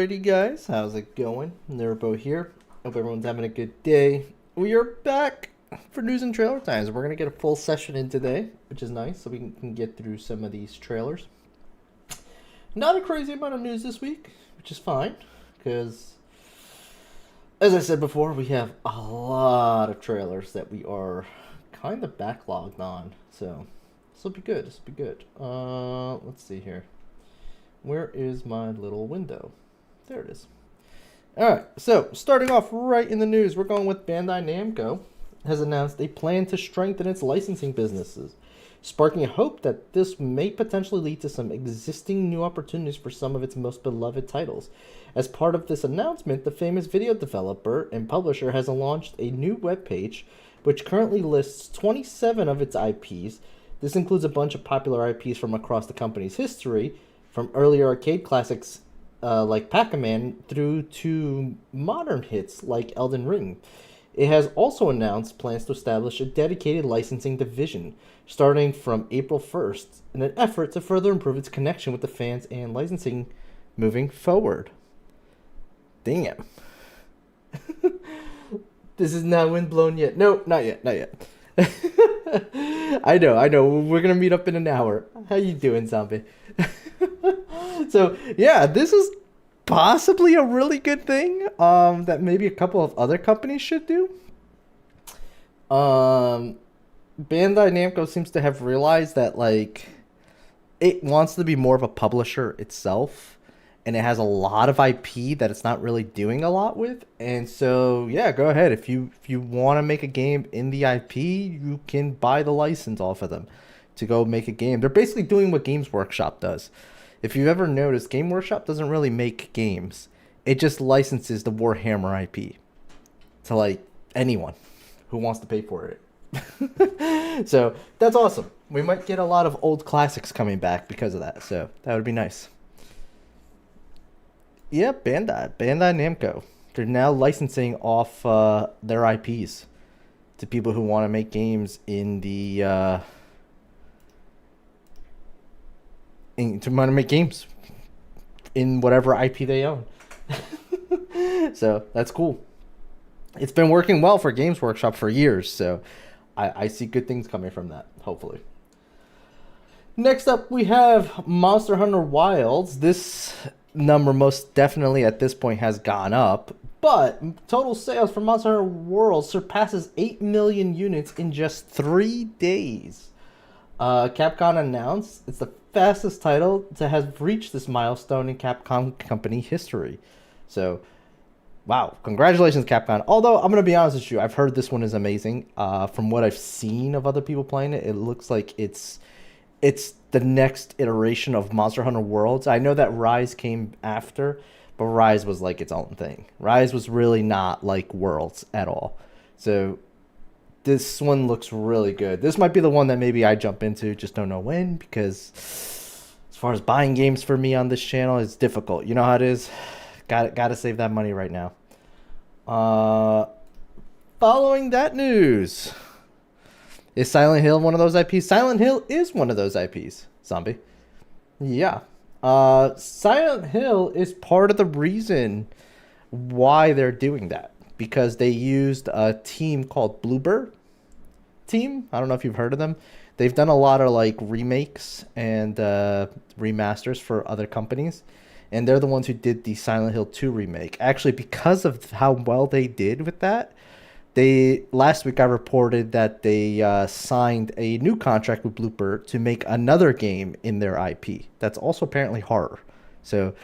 Alrighty, guys, how's it going? Nurbo here. Hope everyone's having a good day. We are back for news and trailer times. We're gonna get a full session in today, which is nice, so we can get through some of these trailers. Not a crazy amount of news this week, which is fine, because as I said before, we have a lot of trailers that we are kind of backlogged on. So this will be good. This will be good. Let's see here. Where is my little window? There it is. Alright, so starting off right in the news, we're going with Bandai Namco has announced a plan to strengthen its licensing businesses, sparking a hope that this may potentially lead to some existing new opportunities for some of its most beloved titles. As part of this announcement, the famous video developer and publisher has launched a new webpage which currently lists 27 of its IPs. This includes a bunch of popular IPs from across the company's history, from earlier arcade classics like Pac-Man through to modern hits like Elden Ring. It has also announced plans to establish a dedicated licensing division starting from April 1st in an effort to further improve its connection with the fans and licensing moving forward. Damn. This is not windblown yet. No, not yet, not yet. I know. We're gonna meet up in an hour. How you doing, zombie? So yeah, this is possibly a really good thing. That maybe a couple of other companies should do. Bandai Namco seems to have realized that like it wants to be more of a publisher itself, and it has a lot of IP that it's not really doing a lot with. And so yeah, go ahead. If you want to make a game in the IP, you can buy the license off of them to go make a game. They're basically doing what Games Workshop does. If you've ever noticed, Game Workshop doesn't really make games. It just licenses the Warhammer IP to like anyone who wants to pay for it. So that's awesome. We might get a lot of old classics coming back because of that. So that would be nice. Yeah, Bandai Namco. They're now licensing off their IPs to people who want to make games in the to want to make games in whatever IP they own. So that's cool. It's been working well for Games Workshop for years, so I see good things coming from that, hopefully. Next up, we have Monster Hunter Wilds. This number most definitely at this point has gone up, but total sales for Monster Hunter World surpasses 8 million units in just 3 days. Capcom announced it's the fastest title to have reached this milestone in Capcom company history. So, wow, congratulations, Capcom. Although, I'm going to be honest with you, I've heard this one is amazing. From what I've seen of other people playing it, it looks like it's the next iteration of Monster Hunter Worlds. I know that Rise came after, but Rise was like its own thing. Rise was really not like Worlds at all. So this one looks really good. This might be the one that maybe I jump into, just don't know when, because as far as buying games for me on this channel, it's difficult. You know how it is. Got to save that money right now. Following that news, is Silent Hill one of those IPs? Silent Hill is one of those IPs, zombie. Yeah. Silent Hill is part of the reason why they're doing that, because they used a team called Bluebird Team. I don't know if you've heard of them. They've done a lot of like remakes and remasters for other companies, and they're the ones who did the Silent Hill 2 remake. Actually, because of how well they did with that, last week I reported that they signed a new contract with Bluebird to make another game in their IP that's also apparently horror. So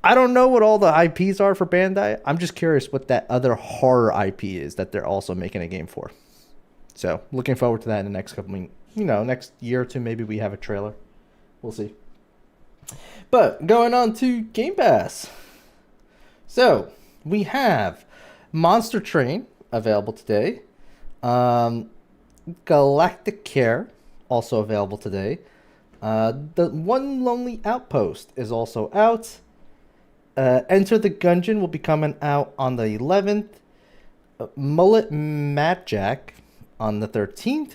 I don't know what all the IPs are for Bandai. I'm just curious what that other horror IP is that they're also making a game for. So looking forward to that in the next couple, next year or two, maybe we have a trailer. We'll see. But going on to Game Pass. So we have Monster Train available today. Galactic Care also available today. The One Lonely Outpost is also out. Enter the Gungeon will be coming out on the 11th. Mullet Mad Jack on the 13th.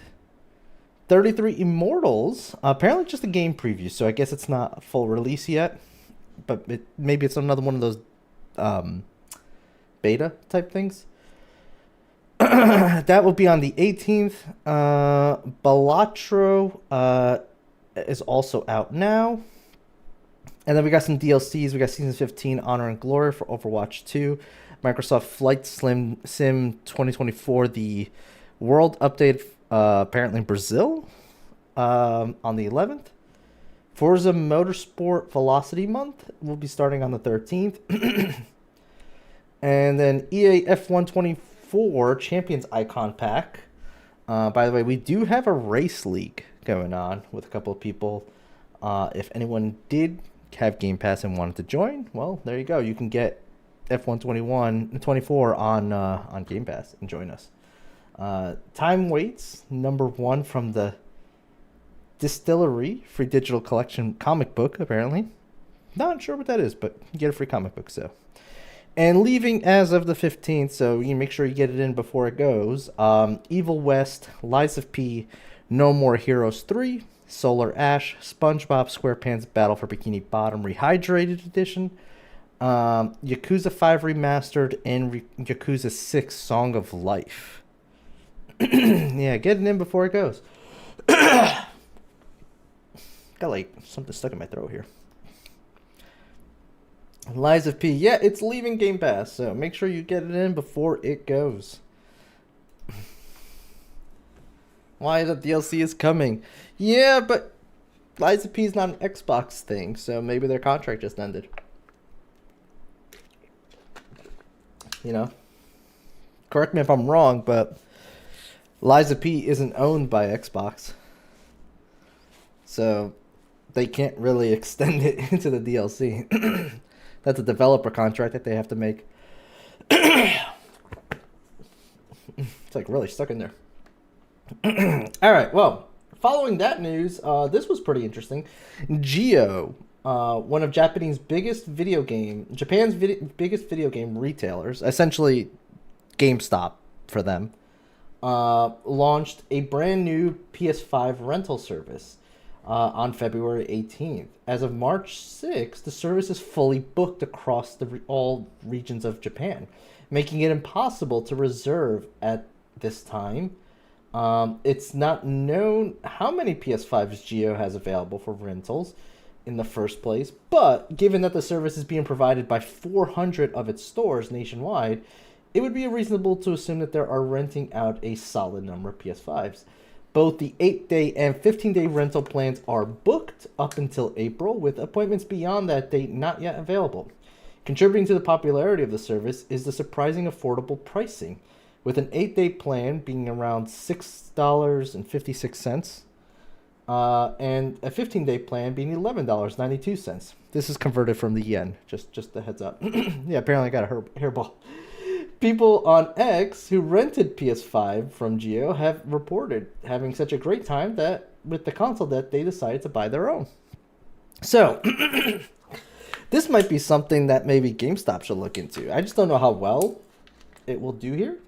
33 Immortals, apparently just a game preview, so I guess it's not a full release yet. but maybe it's another one of those beta type things. That will be on the 18th. Balatro is also out now. And then we got some DLCs. We got Season 15, Honor and Glory for Overwatch 2. Microsoft Flight Sim 2024, the World Update, apparently in Brazil, on the 11th. Forza Motorsport Velocity Month will be starting on the 13th. And then EA F1 24 Champions Icon Pack. By the way, we do have a race league going on with a couple of people. If anyone did have Game Pass and wanted to join, well, there you go. You can get F1 24 on Game Pass and join us. Time Waits, #1 from the Distillery, free digital collection comic book, apparently. Not sure what that is, but you get a free comic book, so. And leaving as of the 15th, so you make sure you get it in before it goes. Evil West, Lies of P, No More Heroes 3, Solar Ash, SpongeBob SquarePants Battle for Bikini Bottom Rehydrated Edition, Yakuza 5 Remastered, and Yakuza 6 Song of Life. Yeah, get it in before it goes. Got like something stuck in my throat here. Lies of P. Yeah, it's leaving Game Pass, so make sure you get it in before it goes. Why the DLC is coming? Yeah, but Lies of P is not an Xbox thing, so maybe their contract just ended. You know? Correct me if I'm wrong, but Lies of P isn't owned by Xbox. So they can't really extend it into the DLC. That's a developer contract that they have to make. It's like really stuck in there. All right, well, following that news, this was pretty interesting. Geo, one of Japan's biggest video game retailers, essentially GameStop for them, launched a brand new PS5 rental service on February 18th. As of March 6th, the service is fully booked across all regions of Japan, making it impossible to reserve at this time. It's not known how many PS5s Geo has available for rentals in the first place, but given that the service is being provided by 400 of its stores nationwide, it would be reasonable to assume that there are renting out a solid number of PS5s. Both the 8-day and 15-day rental plans are booked up until April, with appointments beyond that date not yet available. Contributing to the popularity of the service is the surprising affordable pricing, with an 8-day plan being around $6.56, and a 15-day plan being $11.92. This is converted from the yen, just a heads up. Yeah, apparently I got a hairball. People on X who rented PS5 from Geo have reported having such a great time that with the console that they decided to buy their own. So, this might be something that maybe GameStop should look into. I just don't know how well it will do here.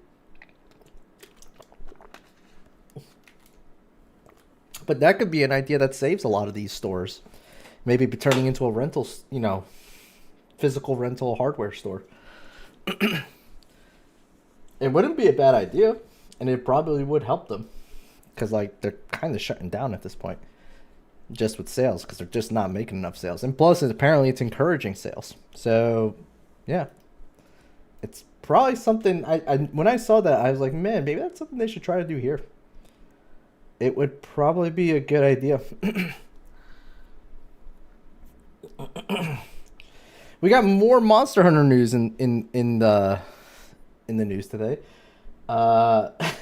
But that could be an idea that saves a lot of these stores. Maybe be turning into a rental, physical rental hardware store. It wouldn't be a bad idea, and it probably would help them, because they're kind of shutting down at this point, just with sales, because they're just not making enough sales. And plus, apparently, it's encouraging sales. So, yeah, it's probably something. When I saw that, I was like, man, maybe that's something they should try to do here. It would probably be a good idea. We got more Monster Hunter news in the news today.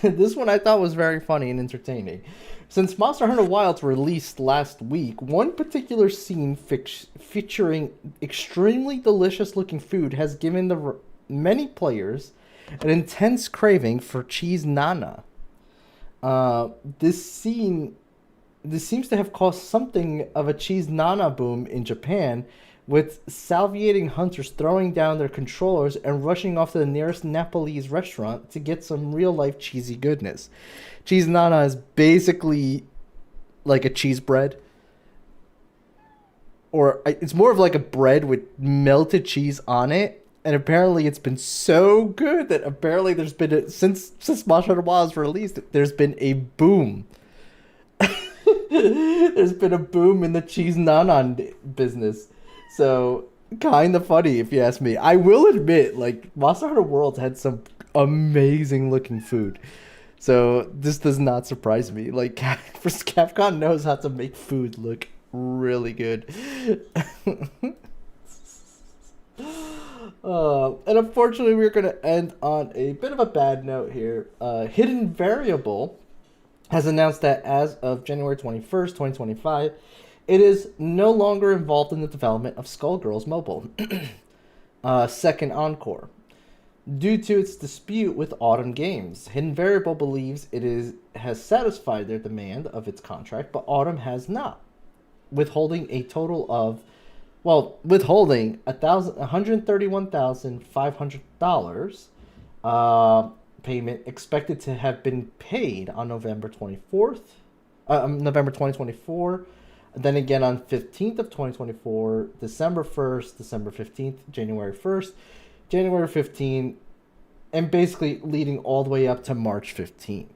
This one I thought was very funny and entertaining. Since Monster Hunter Wilds released last week, one particular scene featuring extremely delicious looking food has given many players an intense craving for cheese nana. This seems to have caused something of a cheese nana boom in Japan, with salivating hunters throwing down their controllers and rushing off to the nearest Nepalese restaurant to get some real-life cheesy goodness. Cheese nana is basically like a cheese bread it's more of like a bread with melted cheese on it. And apparently it's been so good that apparently there's been since Monster Hunter Wilds was released, there's been a boom. There's been a boom in the cheese nanan business. So kind of funny if you ask me. I will admit, like, Monster Hunter Worlds had some amazing looking food. So this does not surprise me. Like, Capcom knows how to make food look really good. And unfortunately, we're going to end on a bit of a bad note here. Hidden Variable has announced that as of January 21st, 2025, it is no longer involved in the development of Skullgirls Mobile Second Encore. Due to its dispute with Autumn Games, Hidden Variable believes has satisfied their demand of its contract, but Autumn has not, withholding $131,500 payment expected to have been paid on November 2024. Then again on 15th of 2024, December 1st, December 15th, January 1st, January 15th, and basically leading all the way up to March 15th.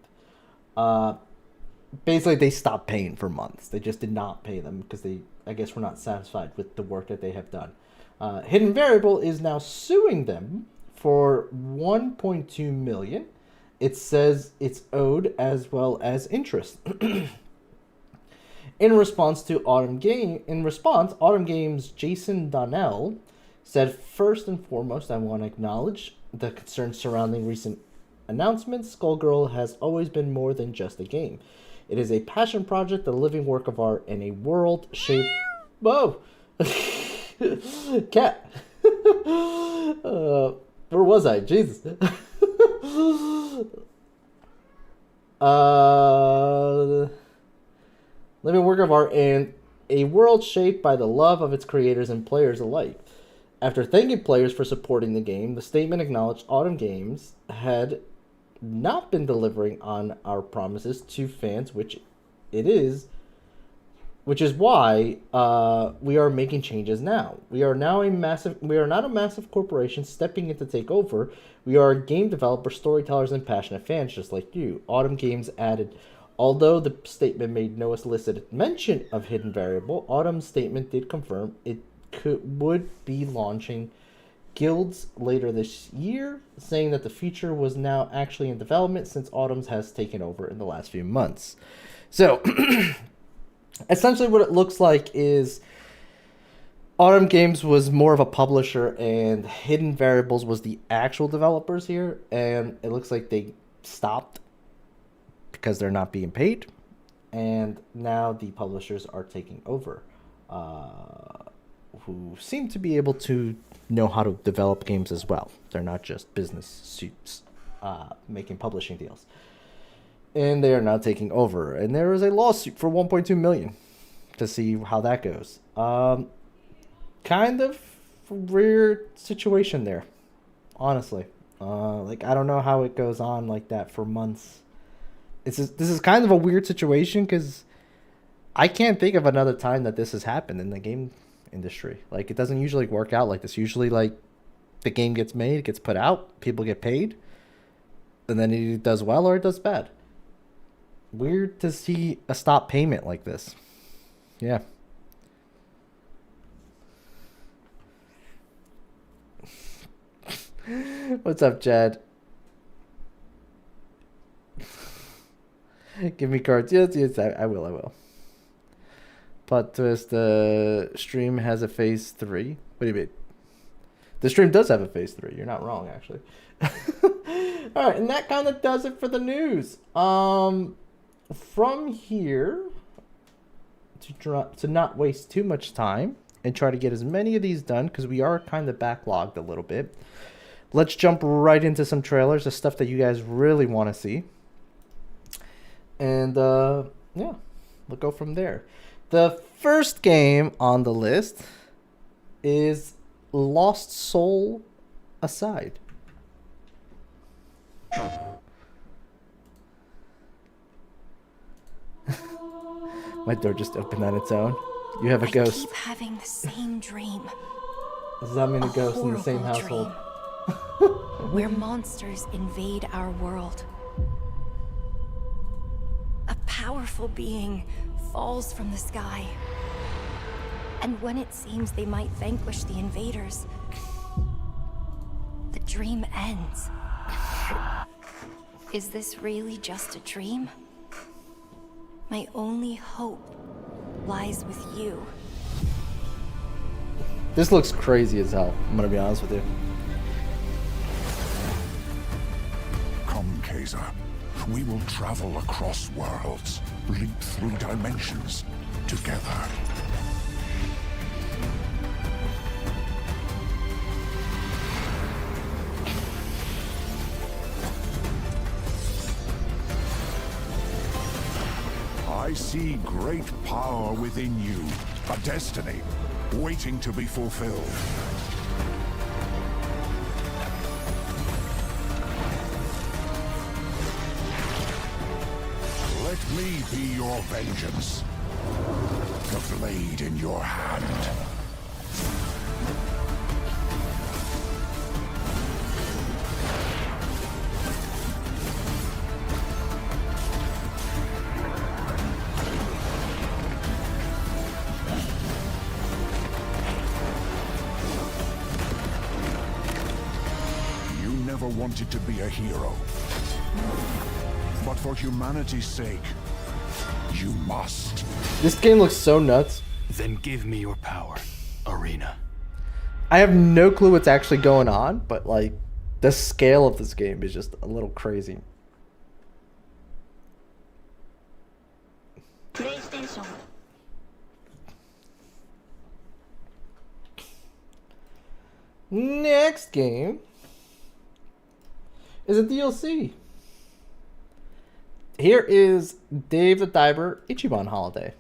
Basically, they stopped paying for months. They just did not pay them because they, I guess, were not satisfied with the work that they have done. Hidden Variable is now suing them for $1.2 million. It says it's owed as well as interest. In response, Autumn Games' Jason Donnell said, "First and foremost, I want to acknowledge the concerns surrounding recent announcements. Skullgirl has always been more than just a game. It is a passion project, a living work of art, and a world shaped..." Whoa! Cat! Where was I? Jesus. Living work of art and a world shaped by the love of its creators and players alike. After thanking players for supporting the game, the statement acknowledged Autumn Games had not been delivering on our promises to fans, which is why we are making changes now. We are not a massive corporation stepping in to take over. We are game developers, storytellers, and passionate fans just like you. Autumn Games added, although the statement made no explicit mention of Hidden Variable, Autumn's statement did confirm it would be launching guilds later this year, saying that the feature was now actually in development since Autumn has taken over in the last few months. So, essentially what it looks like is Autumn Games was more of a publisher and Hidden Variables was the actual developers here, and it looks like they stopped because they're not being paid, and now the publishers are taking over, who seem to be able to know how to develop games as well. They're not just business suits making publishing deals. And they are now taking over. And there is a lawsuit for $1.2 million to see how that goes. Kind of weird situation there, honestly. Like, I don't know how it goes on like that for months. This is kind of a weird situation because I can't think of another time that this has happened in the game industry. Like, it doesn't usually work out like this. Usually, like, the game gets made, it gets put out, people get paid, and then it does well or it does bad. Weird to see a stop payment like this. Yeah. What's up, Chad? Give me cards. Yes, I will. Plot twist, the stream has a phase 3. What do you mean? The stream does have a phase 3. You're not wrong, actually. Alright, and that kind of does it for the news. From here, to not waste too much time and try to get as many of these done, because we are kind of backlogged a little bit, let's jump right into some trailers, the stuff that you guys really want to see. And, yeah, we'll go from there. The first game on the list is Lost Soul Aside. My door just opened on its own. You have a ghost. I keep having the same dream. Does that mean a ghost in the same household? Where monsters invade our world. A powerful being falls from the sky. And when it seems they might vanquish the invaders, the dream ends. Is this really just a dream? My only hope lies with you. This looks crazy as hell, I'm gonna be honest with you. Come, Kaiser. We will travel across worlds, leap through dimensions, together. I see great power within you, a destiny waiting to be fulfilled. Let me be your vengeance, the blade in your hand. Wanted to be a hero, but for humanity's sake, you must. This game looks so nuts. Then give me your power, Arena. I have no clue what's actually going on, but like the scale of this game is just a little crazy. PlayStation. Next game is a DLC. Here is Dave the Diver Ichiban Holiday.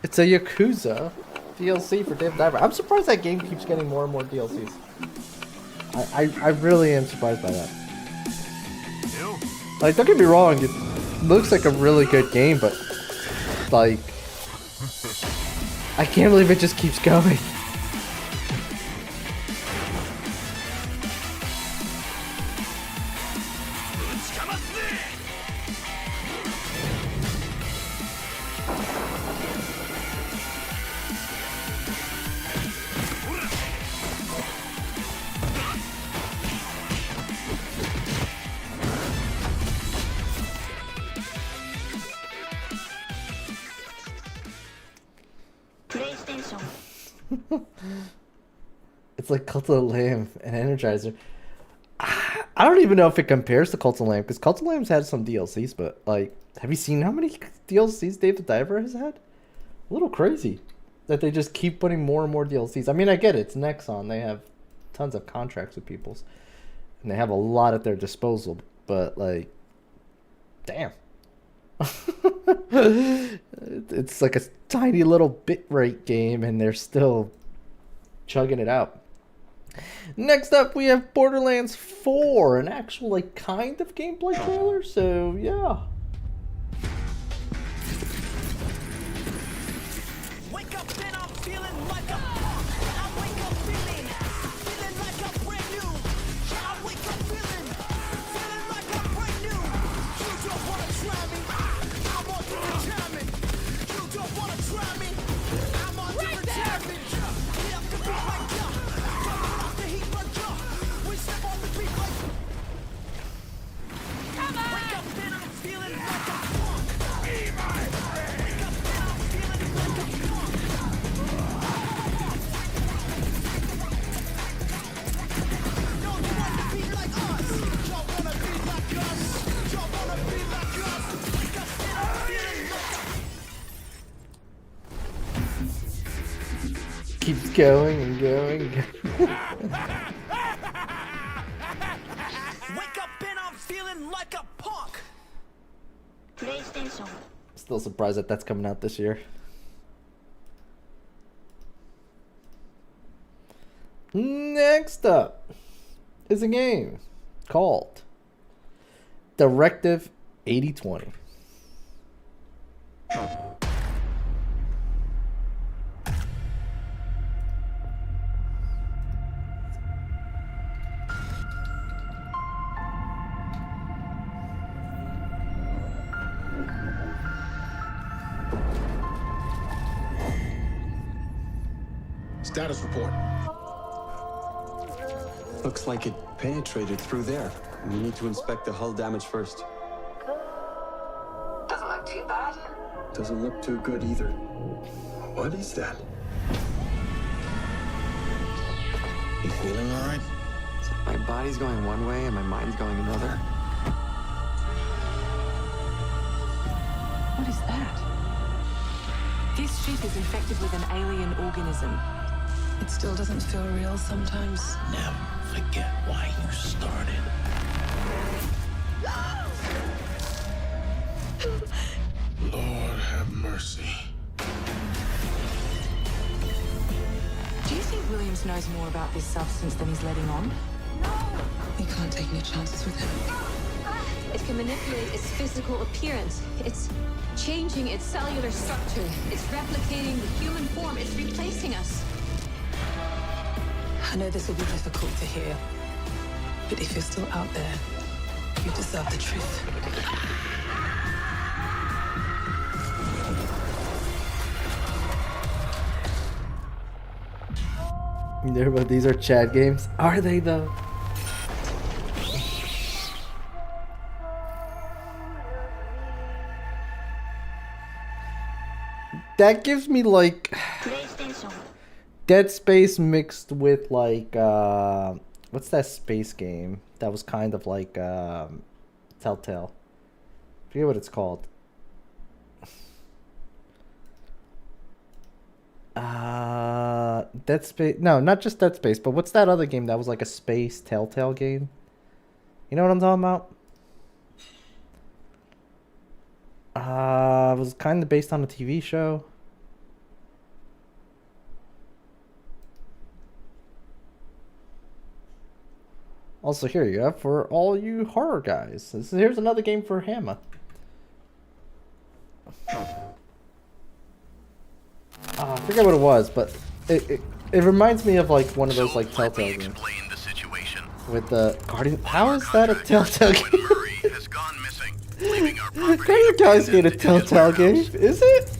It's a Yakuza DLC for Dave the Diver. I'm surprised that game keeps getting more and more DLCs. I really am surprised by that. Like, don't get me wrong, it looks like a really good game, but like, I can't believe it just keeps going. It's like Cult of the Lamb and Energizer. I don't even know if it compares to Cult of the Lamb, because Cult of the Lamb's had some DLCs, but like, have you seen how many DLCs Dave the Diver has had? A little crazy that they just keep putting more and more DLCs. I mean, I get it. It's Nexon. They have tons of contracts with people, and they have a lot at their disposal, but like, damn. It's like a tiny little bitrate game, and they're still chugging it out. Next up, we have Borderlands 4, an actual like kind of gameplay trailer. So yeah. Wake up and I'm feeling like I wake up feeling like I'm brand new. I wake up feeling like I'm brand new. You don't wanna try me. I'm on different timing. You don't wanna try me. I'm on different timing. Get up the beat like coming off the heat like we step on the beat like. Come on. Wake up and I'm feeling like I'm drunk. Be my friend. Wake up and I'm feeling like I'm drunk. Don't wanna be like us. Don't wanna be like us. Don't wanna be like us. Wake up and I'm feeling like Keeps going and going. Wake up and I'm feeling like a punk. PlayStation. Still surprised that that's coming out this year. Next up is a game called Directive 8020. Status report. Looks like it penetrated through there. We need to inspect the hull damage first. Doesn't look too bad. Doesn't look too good either. What is that? You feeling all right? My body's going one way and my mind's going another. What is that? This ship is infected with an alien organism. It still doesn't feel real sometimes. Never forget why you started. Lord have mercy. Do you think Williams knows more about this substance than he's letting on? We can't take any chances with him. It can manipulate its physical appearance. It's changing its cellular structure. It's replicating the human form. It's replacing us. I know this will be difficult to hear, but if you're still out there, you deserve the truth. But these are Chad games. Are they though? That gives me like Dead Space mixed with like what's that space game that was kind of like Telltale? I forget what it's called. Dead Space. No, not just Dead Space, but what's that other game that was like a space Telltale game? You know what I'm talking about? It was kind of based on a TV show. Also, here you go for all you horror guys. Here's another game for Hammer. I forget what it was, but it reminds me of like one of those like Telltale games. The situation. With the Guardian. How is that a Telltale game? Murray has gone missing, leaving our property. Guardian Guys made a Telltale game, is it?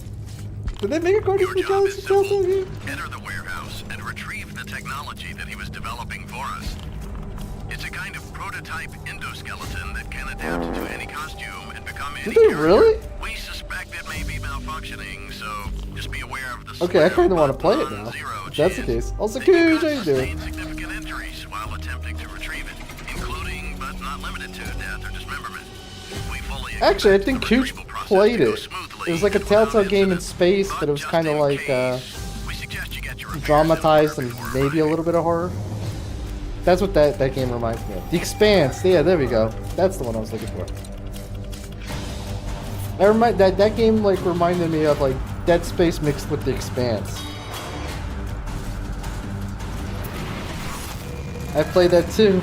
Did they make a Guardian Guys Telltale game? Enter the warehouse and retrieve the technology that he was developing for us. It's a kind of prototype endoskeleton that can adapt to any costume and become any Did they character. really? We suspect it may be malfunctioning, so just be aware of the Okay, I kind of want to play it slim now. zero If that's the chance case. Also, that you Cooge, could how you doing? sustain significant injuries while attempting to retrieve it, including but not limited to death or dismemberment. We fully Actually, I expect think the Cooge retrieval process played to go it. smoothly It was like a and without Telltale game in incident. space, but it was Just kind of in like case, we suggest you get your repairs dramatized done and before maybe a little bit of horror. That's what that game reminds me of. The Expanse. Yeah, there we go. That's the one I was looking for. That game like reminded me of like Dead Space mixed with The Expanse. I played that too.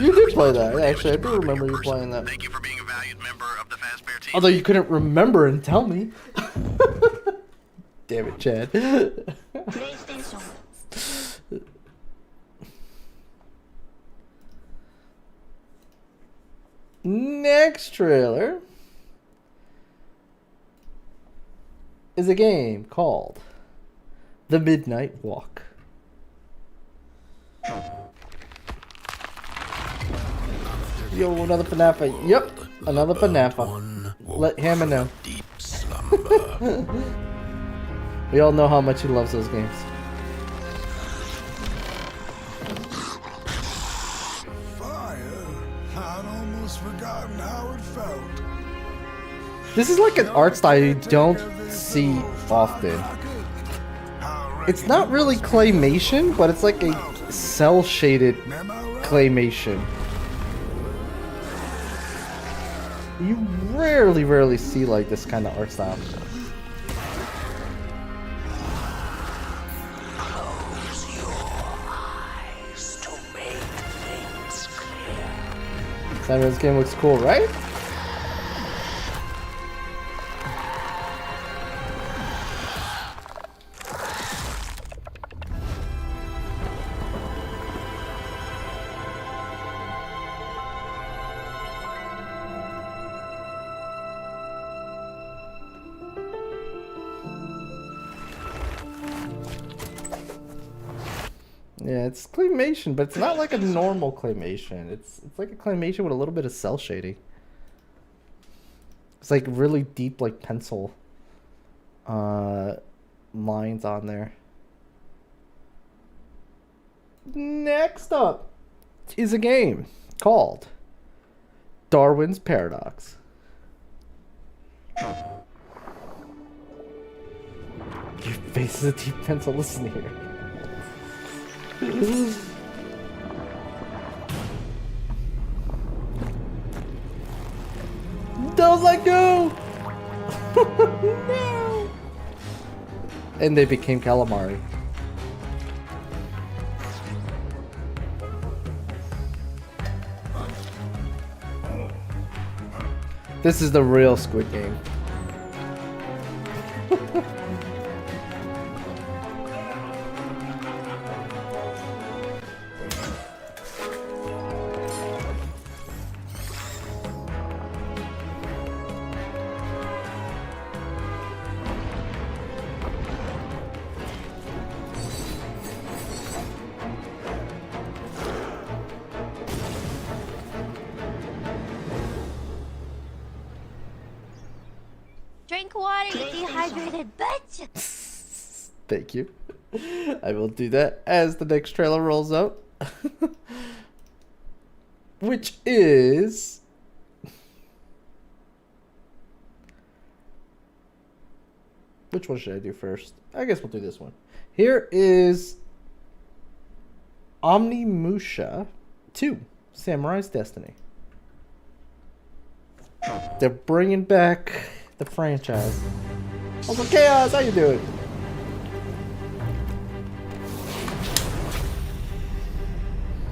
You did play that, actually. I do remember you playing that. Thank you for being a valued member of the Fazbear team. Although you couldn't remember and tell me. Damn it, Chad. Next trailer is a game called The Midnight Walk. Yo, another Panafa. Yep, another Panafa. Let Hammer know. We all know how much he loves those games. Fire. I'd almost forgotten how it felt. This is like an art style you don't see often. It's not really claymation, but it's like a cel-shaded claymation. You rarely see like this kind of art style. Close your eyes to make things clear. Simon's game looks cool, right? Yeah, it's claymation, but it's not like a normal claymation. It's like a claymation with a little bit of cell shading. It's like really deep, like pencil lines on there. Next up is a game called Darwin's Paradox. Your face is a deep pencil. Listen here. Don't let go! No! And they became calamari. This is the real Squid Game. Drink water, you dehydrated bitch! Thank you. I will do that as the next trailer rolls out. Which is... Which one should I do first? I guess we'll do this one. Here is Omnimusha 2, Samurai's Destiny. They're bringing back the franchise. Also, Chaos, how you doing?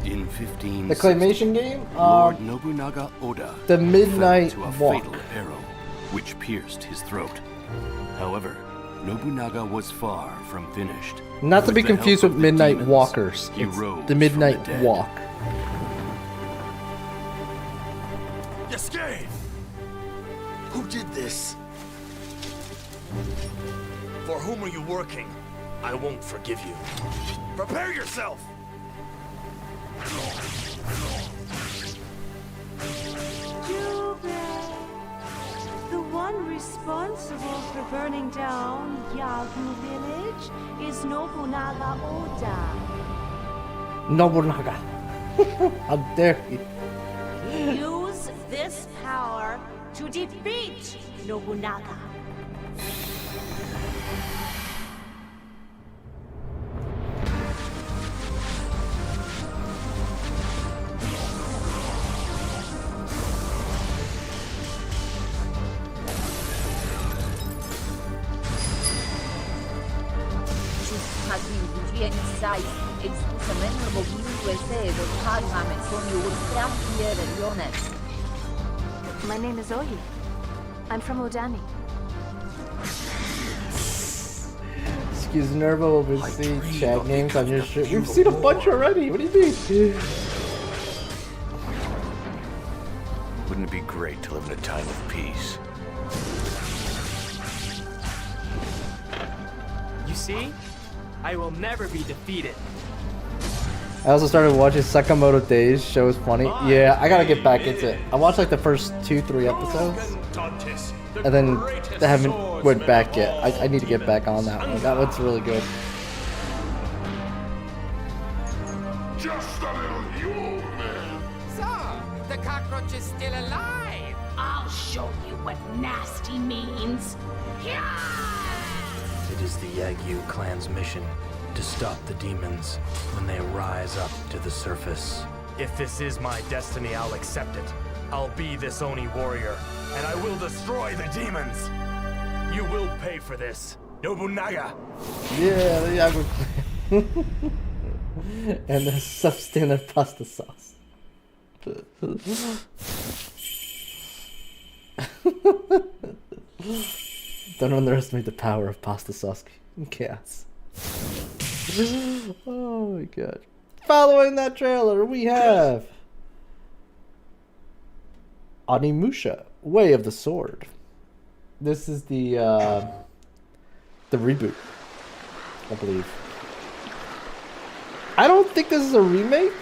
In 15, The claymation game? Lord Nobunaga Oda The Midnight fell to a Walk. fatal arrow, which pierced his throat. However, Nobunaga was far from finished. Not to be With the confused help with of the Midnight demons, Walkers. he It's rose the Midnight from the dead. Walk. Yasuke! Who did this? For whom are you working? I won't forgive you. Prepare yourself! The one responsible for burning down Yagu village is Nobunaga Oda. Nobunaga. How dare you? Use this power to defeat Nobunaga. My name is Ohi. I'm from Odani. Excuse Nervo over see chat names on your shirt. We've seen a bunch already. What do you mean? Wouldn't it be great to live in a time of peace? You see? I will never be defeated. I also started watching Sakamoto Days. Show is funny. Yeah, I gotta get back into it. I watched like the first 2-3 episodes, and then I haven't went back yet. I need to get back on that one. That one's really good. Just a little you, man. So, the cockroach is still alive. I'll show you what nasty means. It is the Yagyu clan's mission to stop the demons when they rise up to the surface. If this is my destiny, I'll accept it. I'll be this Oni warrior, and I will destroy the demons. You will pay for this, Nobunaga. Yeah, the Yagu clan. And the substandard pasta sauce. Don't underestimate the power of pasta sauce chaos. Oh my god. Following that trailer, we have Onimusha, Way of the Sword. This is the reboot, I believe. I don't think this is a remake.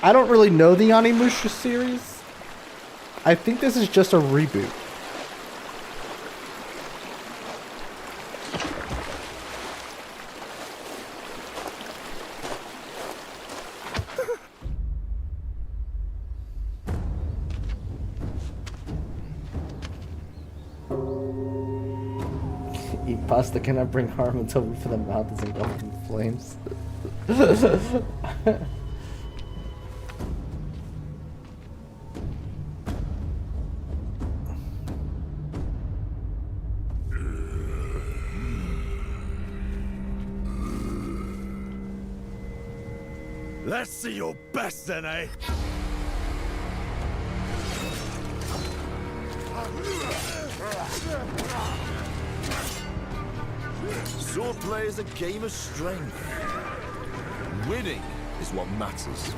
I don't really know the Onimusha series. I think this is just a reboot. Eat pasta cannot bring harm until roof of the mouth is engulfed in flames. Let's see your best then, eh? Swordplay is a game of strength. Winning is what matters.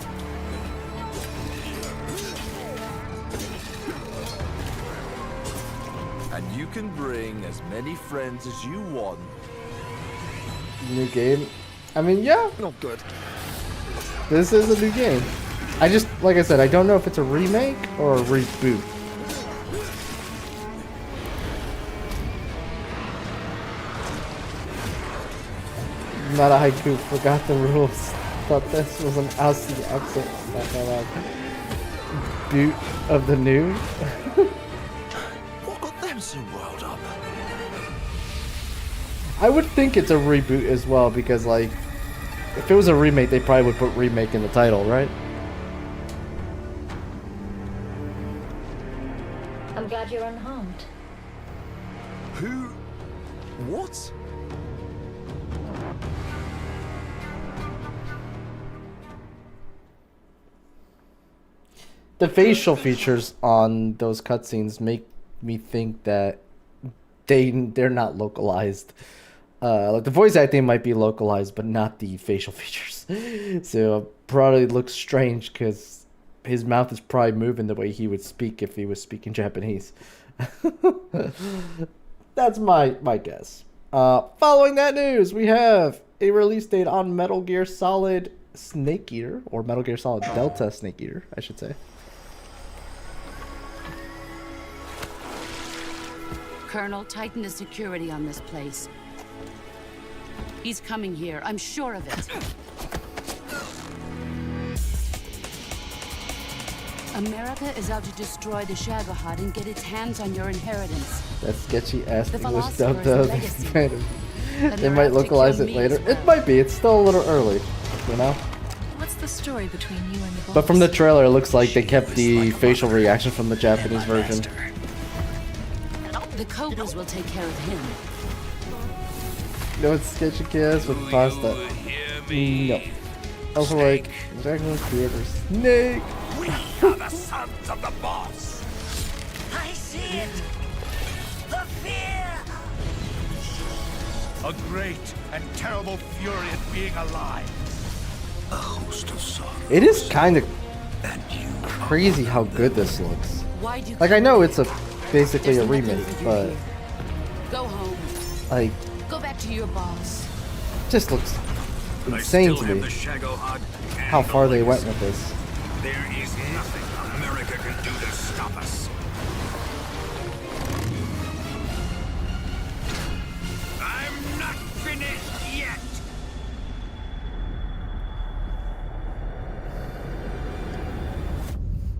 And you can bring as many friends as you want. New game. I mean, yeah. Not good. This is a new game. I just, like I said, I don't know if it's a remake or a reboot. Not a haiku, forgot the rules. Thought this was an ousty exit. Boot of the new. What got them so riled up? I would think it's a reboot as well because, like, if it was a remake, they probably would put remake in the title, right? I'm glad you're unharmed. Who? What? The facial features on those cutscenes make me think that they're not localized. Like the voice acting might be localized, but not the facial features. So probably looks strange because his mouth is probably moving the way he would speak if he was speaking Japanese. That's my guess. Following that news, we have a release date on Metal Gear Solid Snake Eater, or Metal Gear Solid Delta Snake Eater, I should say. Colonel, tighten the security on this place. He's coming here, I'm sure of it. America is out to destroy the Shagohod and get its hands on your inheritance. That sketchy ass The English philosopher's dub. legacy. They might localize it later. It might be. It's still a little early, you know? What's the story between you and the boss? But from the trailer, it looks like they kept the facial reaction from the Japanese version. The Cobras will take care of him. You know what's sketchy kiss with pasta? No. Also, like, Dragon Creator Snake. We are the sons of the boss. I see it. The fear. A great and terrible fury at being alive. A host of sorrows. It is kind of crazy how good this looks. Like, I know it's basically a remake, but go home. Like, go back to your boss. Just looks insane to me how far they went with this. There is nothing America can do to stop us. I'm not finished yet.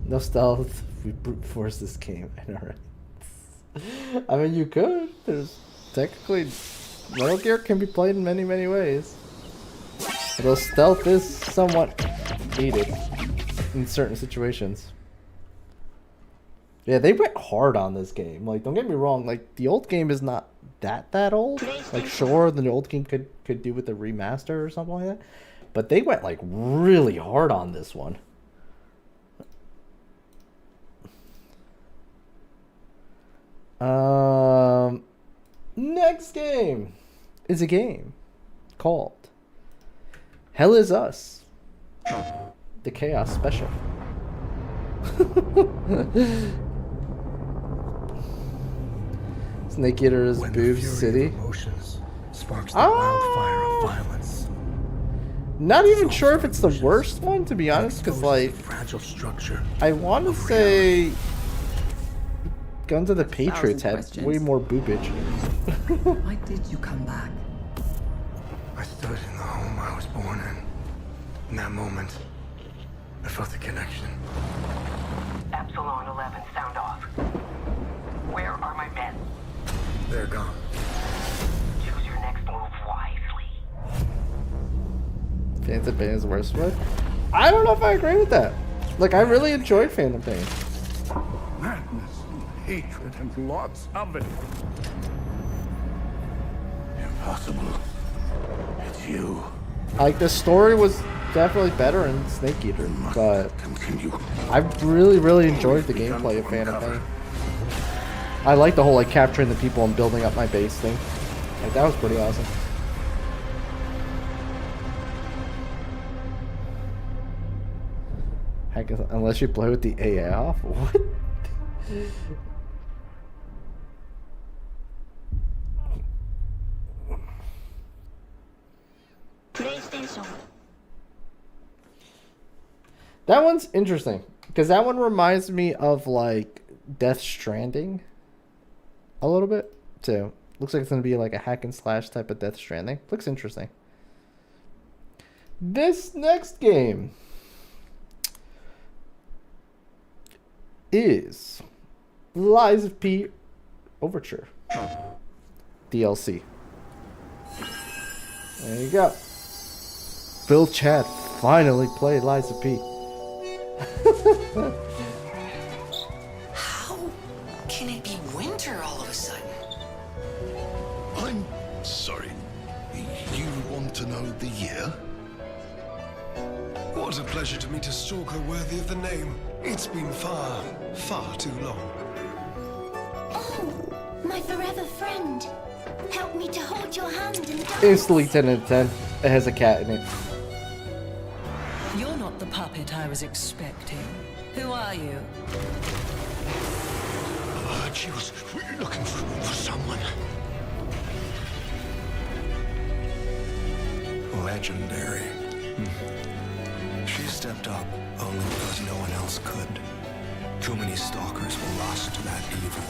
No stealth. We brute force this game. I know, right? I mean, you could. There's technically Metal Gear can be played in many, many ways. Although stealth is somewhat needed in certain situations. Yeah, they went hard on this game. Like, don't get me wrong. Like, the old game is not that old. Like, sure, the old game could do with a remaster or something like that. But they went like really hard on this one. Next game is a game called Hell Is Us, the Chaos Special. Snake Eater's Boob City. Sparks the wildfire of violence. Not even sure if it's the worst one, to be honest, because like fragile structure. I want to say Guns of the Patriots had way more boobage. Why did you come back? I stood in the home I was born in. In that moment, I felt the connection. Epsilon 11, sound off. Where are my men? They're gone. Choose your next move wisely. Phantom Pain is the worst one? I don't know if I agree with that. Like, I really enjoyed Phantom Pain. Madness and hatred and lots of it. Impossible. It's you. Like, the story was definitely better in Snake Eater, but I really enjoyed the gameplay of Phantom Pain. I like the whole like capturing the people and building up my base thing. Like, that was pretty awesome. Heck, unless you play with the AI off, what? PlayStation. That one's interesting because that one reminds me of like Death Stranding a little bit too. Looks like it's gonna be like a hack and slash type of Death Stranding. Looks interesting. This next game is Lies of P Overture DLC. There you go. Bill Chad finally played Lies of P. How can it be winter all of a sudden? I'm sorry. You want to know the year? What a pleasure to meet a stalker worthy of the name. It's been far, far too long. Oh, my forever friend. Help me to hold your hand and dance. Instantly 10 out of 10. It has a cat in it. You're not the puppet I was expecting. Who are you? I heard she was looking for someone. Legendary. She stepped up only because no one else could. Too many stalkers were lost to that evil.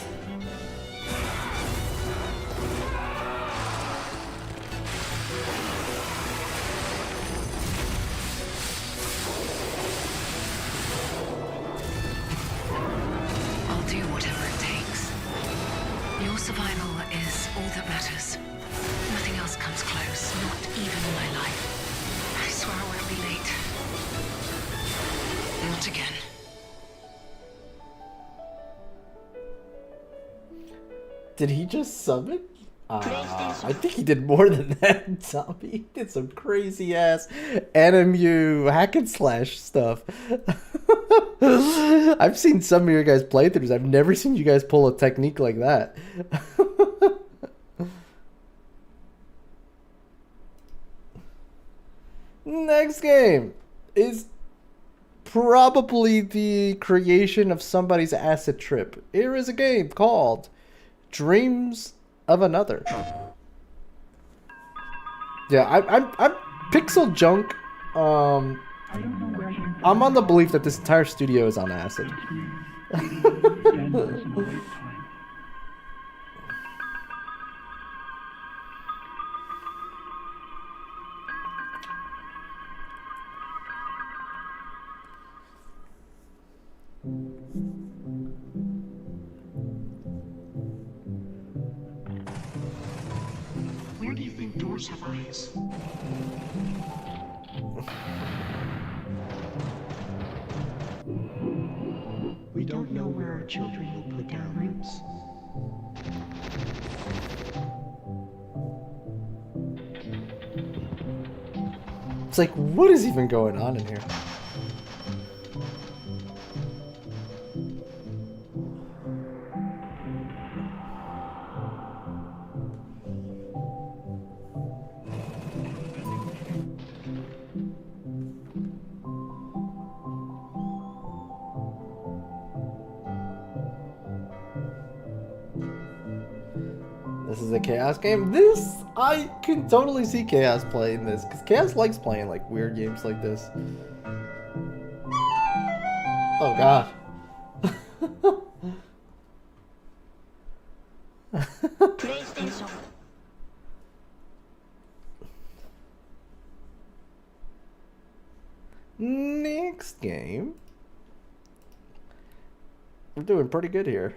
I'll do whatever it takes. Your survival is all that matters. Nothing else comes close, not even my life. I swear I won't be late. Not again. Did he just summon? I think he did more than that, Zombie. He did some crazy ass NMU hack and slash stuff. I've seen some of your guys' playthroughs. I've never seen you guys pull a technique like that. Next game is probably the creation of somebody's acid trip. Here is a game called Dreams of Another. Yeah, I'm Pixel Junk. I'm on the belief that this entire studio is on acid. Where do you think doors have eyes? We don't know where our children will put down roots. It's like, what is even going on in here? This is a Chaos game. This, I can totally see Chaos playing this, because Chaos likes playing like weird games like this. Oh god. PlayStation. Next game. We're doing pretty good here.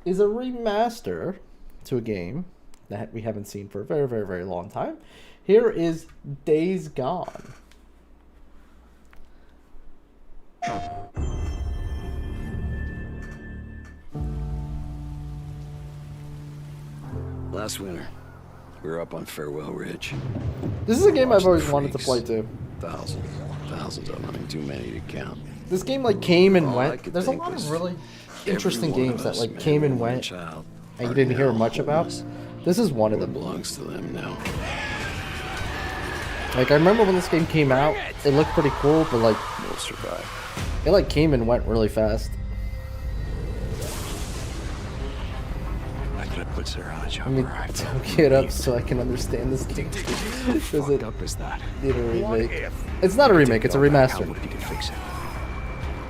Is a remaster to a game that we haven't seen for a very, very, very long time. Here is Days Gone. Last winter, we were up on Farewell Ridge. This is a game I've always wanted to play too. Thousands of them. I mean, too many to count. This game like came and All I went. could There's a think lot was of really every interesting one of games that us, like man, came and woman, went child, and you are didn't hear now much about. homeless. This is one of them. Belongs to them now. Like I remember when this game came out, it looked pretty cool, but like We'll survive. it like came and went really fast. I could have put Sarah on a job. Let me took it up so I can understand this game. Does it up is that? need a remake? It's not a remake, it's a remaster. You could fix it.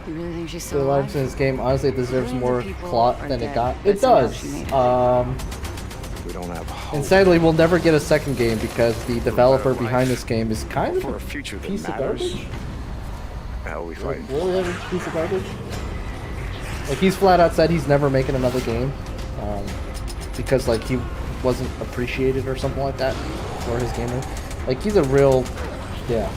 You really think she's The still lives in alive? this game honestly deserves Millions more of people plot are than it dead, got. but It somehow does. she made it. We don't have hope. And sadly, we'll never get a second game because the developer better behind life. this game is kind of For a a future that piece of matters. garbage. How we fight. Really a piece of garbage? Like he's flat out said he's never making another game because like he wasn't appreciated or something like that for his gamer. Like he's a real, yeah.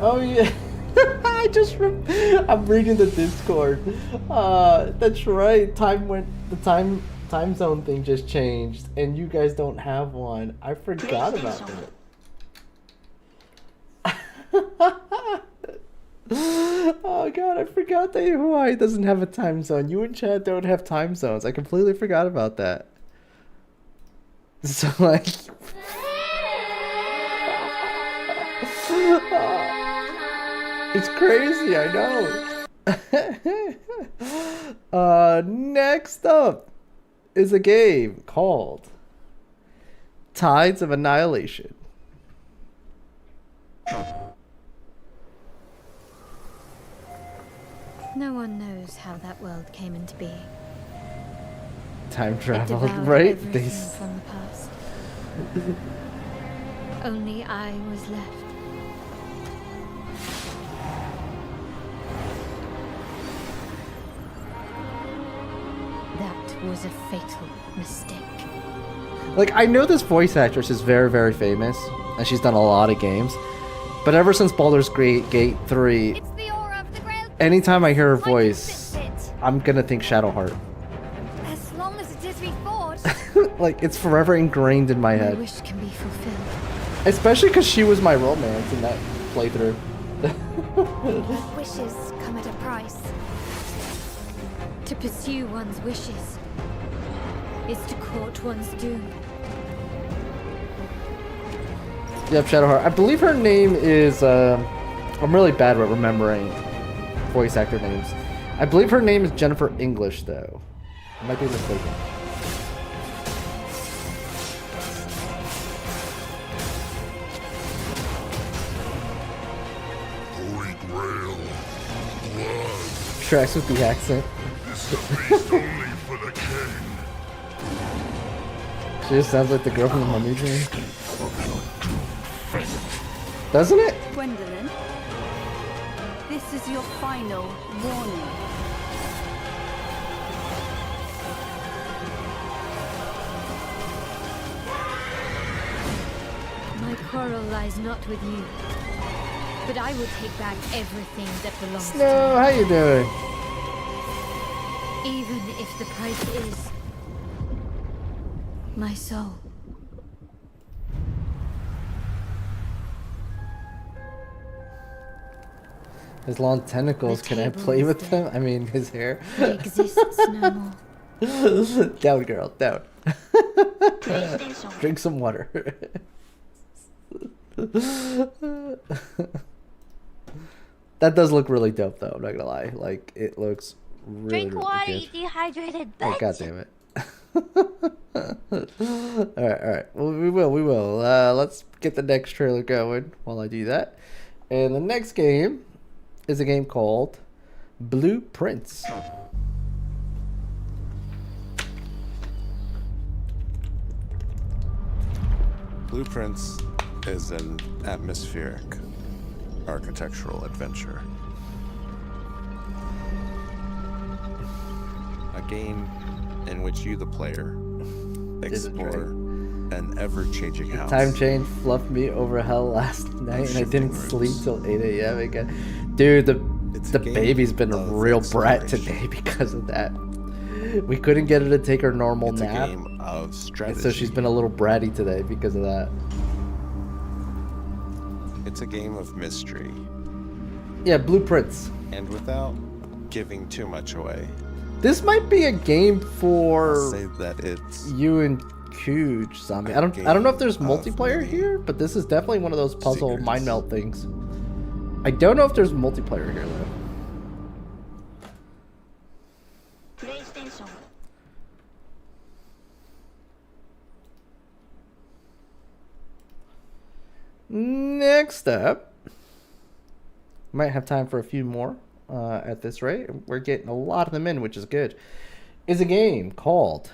Oh yeah, I'm reading the Discord. That's right. Time zone thing just changed, and you guys don't have one. I forgot about that. Oh god, I forgot that Hawaii doesn't have a time zone. You and Chad don't have time zones. I completely forgot about that. So like. It's crazy, I know. Next up is a game called Tides of Annihilation. No one knows how that world came into being. Time It travel, devoured right? everything from the past. Only I was left. That was a fatal mistake. Like, I know this voice actress is very, very famous, and she's done a lot of games. But ever since Baldur's Gate 3, anytime I hear her voice, I'm gonna think Shadowheart. As long as it is reforged. Like, it's forever ingrained in my My head. wish can be fulfilled. Especially because she was my romance in that playthrough. Wishes come at a price. To pursue one's wishes is to court one's doom. Yep, Shadowheart. I believe her name is, I'm really bad at remembering voice actor names. I believe her name is Jennifer English, though. I might be mistaken. Holy Grail. Blood. Tracks with the accent. This is placed only for the king. She just sounds like the girl from the Mummy game. Doesn't it? Gwendolyn, this is your final warning. My quarrel lies not with you, but I will take back everything that belongs to Snow, how you doing? me, even if the price is my soul. His long tentacles, can I play with them? I mean, his hair. He exists no more. Down, girl, down. Drink some water. That does look really dope, though. I'm not gonna lie. Like, it looks really, Drink water, really you good. dehydrated Oh, bitch. God damn it. Alright. Well, we will. Let's get the next trailer going while I do that. And the next game is a game called Blueprints. Blueprints is an atmospheric architectural adventure. A game in which you, the player, explore an ever-changing house. Time change fluffed me over hell last night, and I didn't sleep till 8 a.m. again. Dude, the baby's been a real brat today because of that. We couldn't get her to take her normal nap. It's a game of strategy. So she's been a little bratty today because of that. It's a game of mystery. Yeah, Blueprints. And without giving too much away, This might be a game for I'll say that it's you and Cooge, Zombie. I don't know if there's multiplayer here, but this is definitely one of those puzzle mind melt things. I don't know if there's multiplayer here though. PlayStation. Next up, might have time for a few more at this rate. We're getting a lot of them in, which is good. Is a game called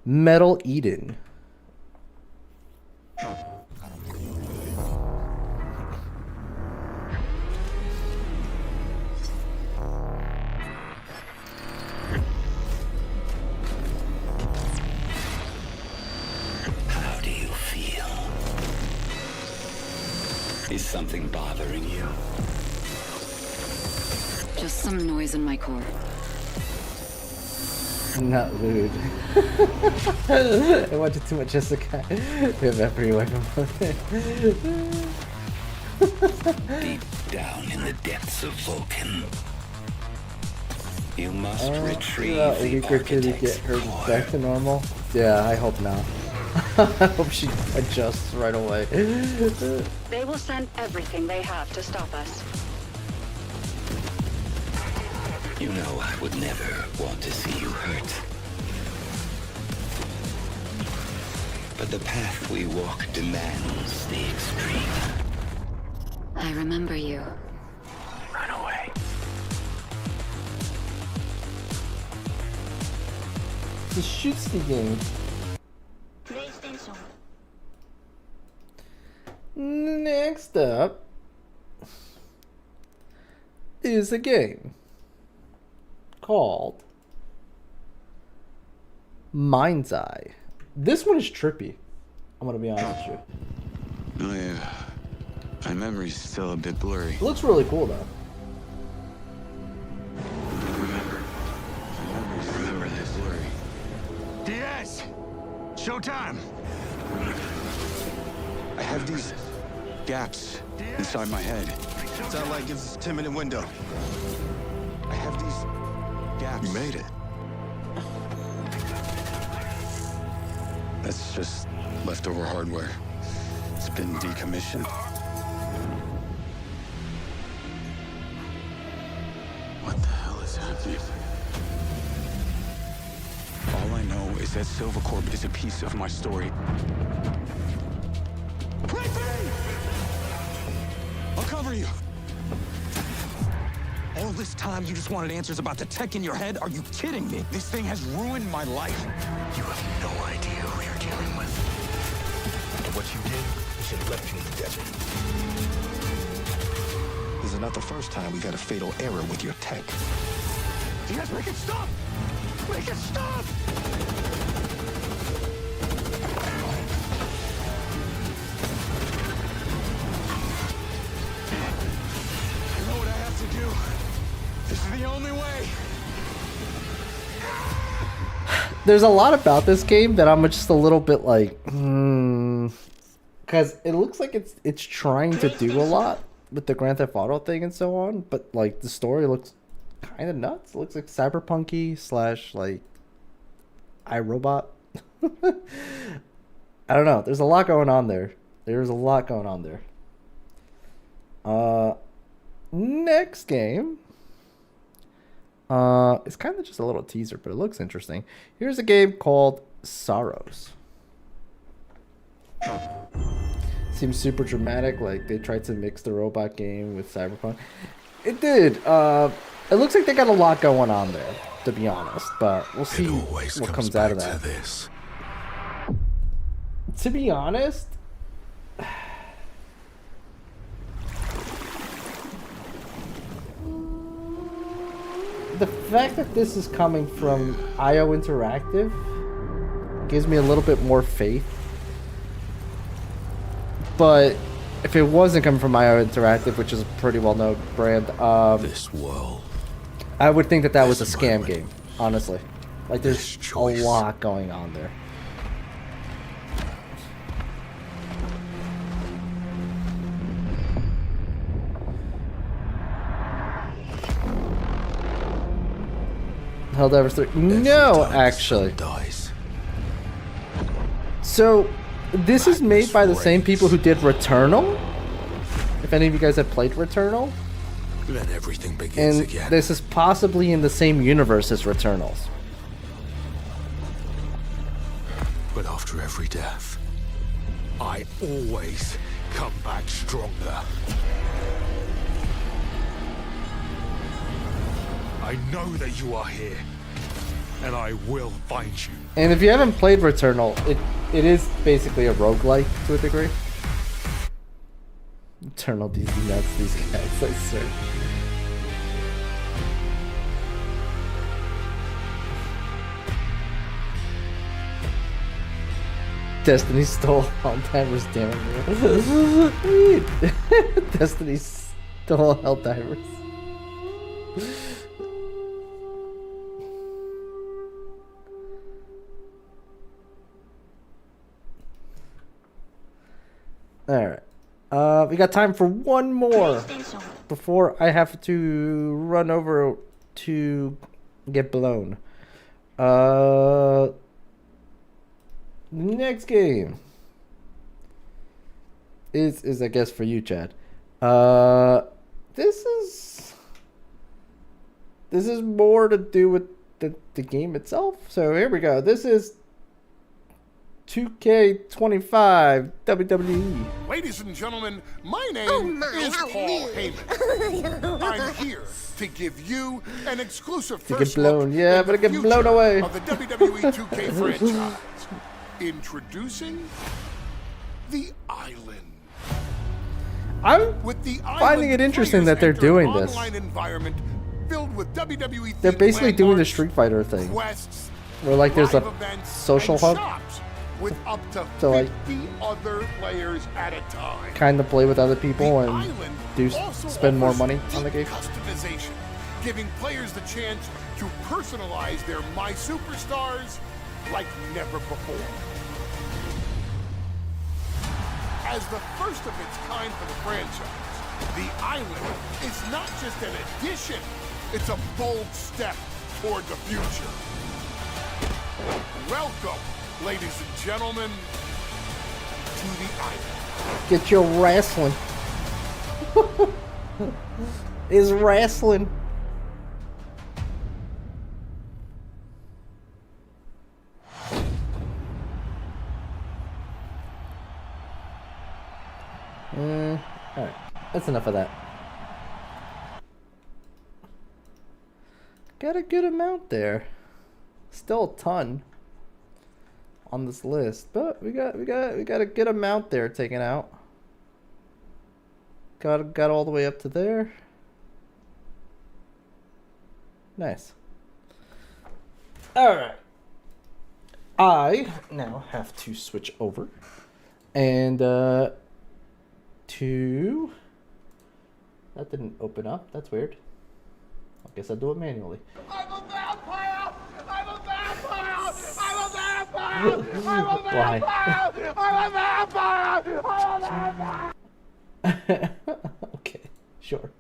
Metal Eden. How do you feel? Is something bothering you? Just some noise in my core. Not lewd. I watched too much Jessica. We have everywhere. Deep down in the depths of Vulcan, you must retrieve a the week or two to get her core. back to normal. Yeah, I hope not. I hope she adjusts right away. They will send everything they have to stop us. You know I would never want to see you hurt. But the path we walk demands the extreme. I remember you. Run away. He shoots the game. PlayStation. Next up is a game called Mind's Eye. This one is trippy. I'm gonna be honest with you. Oh yeah. My memory's still a bit blurry. It looks really cool though. Remember this blurry. Diaz! Showtime! I have these gaps inside my head. Satellite gives us a 10-minute window. I have these gaps. You made it. That's just leftover hardware. It's been decommissioned. What the hell is happening? All I know is that Silvercorp is a piece of my story. I'll cover you. All this time you just wanted answers about the tech in your head? Are you kidding me? This thing has ruined my life. You have no idea who you're dealing with. And what you did, you should have left you in the desert. This is not the first time we've had a fatal error with your tech. Diaz, make it stop! Make it stop! I know what I have to do. This is the only way. There's a lot about this game that I'm just a little bit like, because it looks like it's trying to do a lot with the Grand Theft Auto thing and so on, but like the story looks kind of nuts. It looks like cyberpunky / like iRobot. I don't know. There's a lot going on there. There's a lot going on there. Next game. It's kind of just a little teaser, but it looks interesting. Here's a game called Sorrows. Seems super dramatic, like they tried to mix the robot game with Cyberpunk. It did. It looks like they got a lot going on there, to be honest, but we'll see what comes out of that. To be honest, the fact that this is coming from IO Interactive gives me a little bit more faith. But if it wasn't coming from IO Interactive, which is a pretty well-known brand, this world, I would think that that was a scam game, honestly. Like, there's a lot going on there. Helldivers 3. No, actually. So, this is made by the same people who did Returnal. If any of you guys have played Returnal. Then everything begins And again. this is possibly in the same universe as Returnals. But after every death, I always come back stronger. I know that you are here, and I will find you. And if you haven't played Returnal, it is basically a roguelike to a degree. Eternal DC nuts, these guys, I swear. Destiny stole Helldivers, damn it. Destiny stole Helldivers. Alright. We got time for one more before I have to run over to get blown. Next game is I guess for you, Chad. This is more to do with the game itself. So here we go. This is 2K25 WWE. Ladies and gentlemen, my name is Paul Heyman. I'm here to give you an exclusive To first get blown, look yeah, at but I the get blown future away. of the WWE 2K franchise. Introducing the Island. I'm With the finding it interesting that they're doing this. online environment filled with WWE They're basically doing the landmarks, Street Fighter thing, quests, where like there's a live events, social and hub shops with up to to, like, 50 other players at a time. kind of play with other people and Island do also spend more offers money on the deep game. Customization, giving players the chance to personalize their My Superstars like never before. As the first of its kind for the franchise, the Island is not just an addition, it's a bold step toward the future. Welcome, ladies and gentlemen, to the Island. Get your wrestling. Is wrestling. Alright, that's enough of that. Got a good amount there. Still a ton on this list, but we got a good amount there taken out. Got all the way up to there. Nice. All right. I now have to switch over and to that didn't open up. That's weird. I guess I'll do it manually. I'm a vampire! I'm a vampire! I'm a vampire! I'm a Why? vampire! I'm a vampire! I'm a vampire! Okay, sure.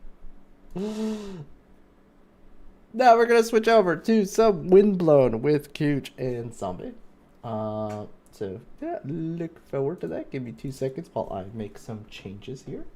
Now we're gonna switch over to some Windblown with Cooch and Zombie. So yeah, look forward to that. Give me 2 seconds while I make some changes here.